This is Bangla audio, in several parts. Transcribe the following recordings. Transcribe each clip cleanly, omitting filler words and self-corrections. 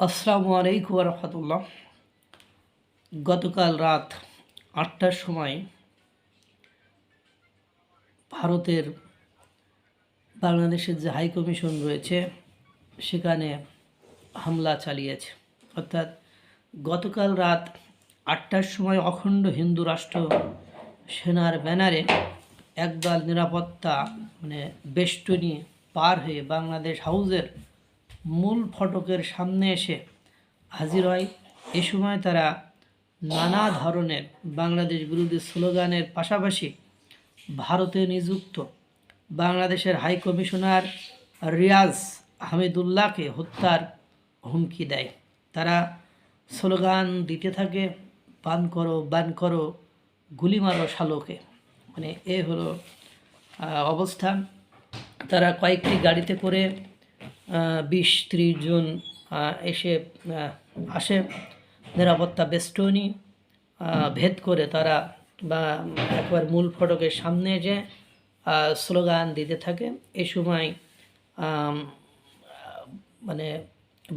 আসসালামু আলাইকুম ওয়া রাহমাতুল্লাহ। গতকাল রাত ৮টার সময় ভারতের বাংলাদেশের যে হাই কমিশন রয়েছে সেখানে হামলা চালিয়েছে। অর্থাৎ গতকাল রাত ৮টার সময় অখণ্ড হিন্দু রাষ্ট্র সেনার ব্যানারে একদল নিরাপত্তা বেষ্টনী পার হয়ে বাংলাদেশ হাউসের মূল ফটকের সামনে এসে হাজির হয়। এ সময় তারা নানা ধরনের বাংলাদেশ বিরোধী স্লোগানের পাশাপাশি ভারতে নিযুক্ত বাংলাদেশের হাই কমিশনার রিয়াজ হামিদুল্লাহকে হত্যার হুমকি দেয়। তারা স্লোগান দিতে থাকে, বান করো, গুলি মারো শালোকে। এ হলো অবস্থা। তারা কয়েকটি গাড়িতে করে ২০-৩০ জন এসে আসে। নিরাপত্তা বেষ্টনী ভেদ করে তারা একবার মূল ফটকের সামনে যে স্লোগান দিতে থাকে। এ সময়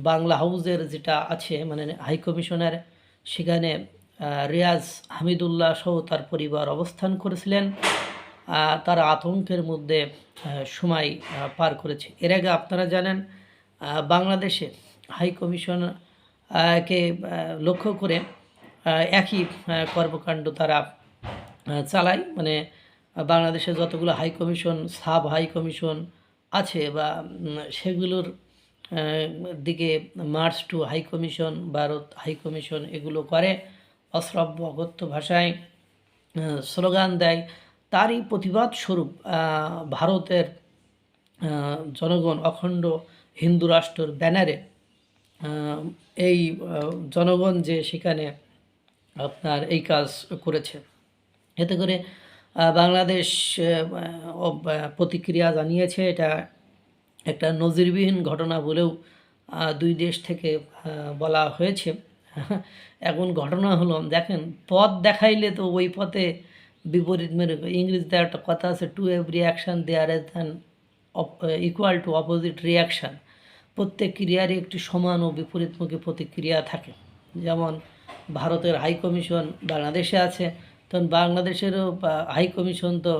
বাংলা হাউসের যেটা আছে হাই কমিশনার, সেখানে রিয়াজ হামিদুল্লাহ সহ তার পরিবার অবস্থান করেছিলেন। তারা আতঙ্কের মধ্যে সময় পার করেছে। এর আগে আপনারা জানেন বাংলাদেশে হাই কমিশনকে লক্ষ্য করে একই কর্মকাণ্ড তারা চালায়। বাংলাদেশে যতগুলো high commission, sub high commission আছে বা সেগুলোর দিকে march to high commission, Bharat high commission এগুলো করে, অশ্রাব্য অগত্য ভাষায় স্লোগান দেয়। তারই প্রতিবাদ স্বরূপ ভারতের জনগণ অখণ্ড হিন্দু রাষ্ট্রের ব্যানারে এই জনগণ যে সেখানে আপনার এই কাজ করেছে। এতে করে বাংলাদেশ প্রতিক্রিয়া জানিয়েছে। এটা একটা নজিরবিহীন ঘটনা বলেও দুই দেশ থেকে বলা হয়েছে। এখন ঘটনা হলো, দেখেন, পথ দেখাইলে তো ওই পথে বিপরীত মেরে, ইংরেজিতে একটা কথা আছে, to every action there is an equal to opposite reaction. প্রত্যেক ক্রিয়ারই একটি সমান ও বিপরীতমুখী প্রতিক্রিয়া থাকে। যেমন ভারতের হাই কমিশন বাংলাদেশে আছে, তখন বাংলাদেশেরও হাই কমিশন তো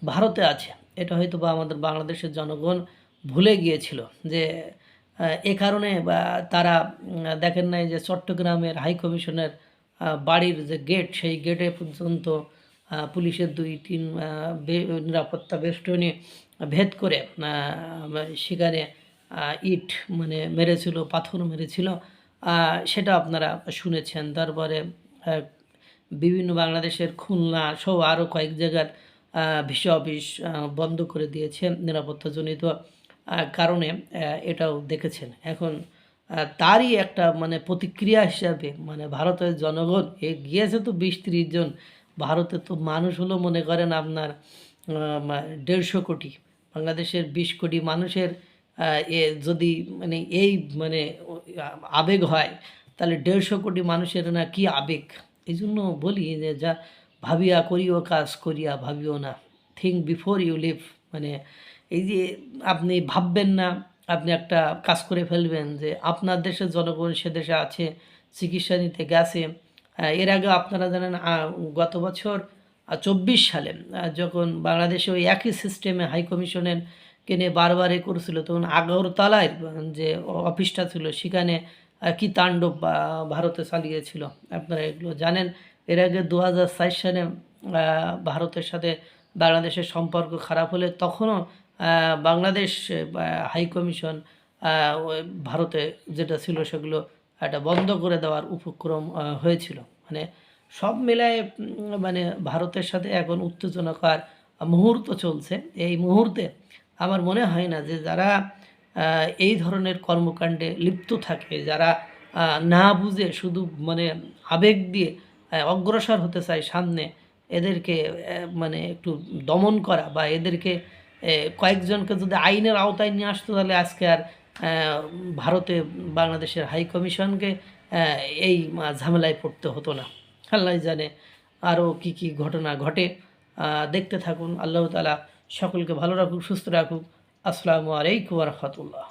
ভারতে আছে। এটা হয়তো বা আমাদের বাংলাদেশের জনগণ ভুলে গিয়েছিল যে এ কারণে তারা দেখেন নাই যে চট্টগ্রামের হাই কমিশনের বাড়ির যে গেট, সেই গেটে পর্যন্ত পুলিশের ২-৩ নিরাপত্তা বেষ্টনী ভেদ করে সেখানে ইট মেরেছিল, পাথর মেরেছিল, সেটা আপনারা শুনেছেন। তারপরে বিভিন্ন বাংলাদেশের খুলনা সহ আরও কয়েক জায়গার ভিসা অফিস বন্ধ করে দিয়েছে নিরাপত্তাজনিত কারণে, এটাও দেখেছেন। এখন তারই একটা প্রতিক্রিয়া হিসাবে ভারতের জনগণ গিয়েছে তো ২০-৩০ জন। ভারতে তো মানুষ হলো মনে করেন আপনার ১৫০ কোটি। বাংলাদেশের ২০ কোটি মানুষের যদি এই আবেগ হয়, তাহলে ১৫০ কোটি মানুষের না কি আবেগ। এই জন্য বলি যে যা ভাবিয়া করিও কাজ, করিয়া ভাবিও না। Think before you leave. এই যে আপনি ভাববেন না আপনি একটা কাজ করে ফেলবেন, যে আপনার দেশের জনগণ সে দেশে আছে, চিকিৎসা নিতে গেছে। এর আগে আপনারা জানেন গত বছর ২৪ সালে যখন বাংলাদেশে ওই একই সিস্টেমে হাই কমিশনের কেনে বারবার করেছিল, তখন আগরতলায় যে অফিসটা ছিল সেখানে কি তাণ্ডব ভারতে চালিয়েছিল, আপনারা এগুলো জানেন। এর আগে ২০০৪ সালে ভারতের সাথে বাংলাদেশের সম্পর্ক খারাপ হলে তখনও বাংলাদেশ হাই কমিশন ভারতে যেটা ছিল সেগুলো একটা বন্ধ করে দেওয়ার উপক্রম হয়েছিল। সব মিলায় ভারতের সাথে এখন উত্তেজনাকর মুহূর্ত চলছে। এই মুহূর্তে আমার মনে হয় না যে যারা এই ধরনের কর্মকাণ্ডে লিপ্ত থাকে, যারা না বুঝে শুধু আবেগ দিয়ে অগ্রসর হতে চায় সামনে, এদেরকে একটু দমন করা বা এদেরকে কয়েকজনকে যদি আইনের আওতায় নিয়ে আসতো, তাহলে আজকে আর ভারতে বাংলাদেশের হাই কমিশনকে এই ঝামেলায় পড়তে হতো না। আল্লাহ জানে আরও কী কী ঘটনা ঘটে। দেখতে থাকুন। আল্লাহ তাআলা সকলকে ভালো রাখুক, সুস্থ রাখুক। আসসালামু আলাইকুম ওয়া রাহমাতুল্লাহ।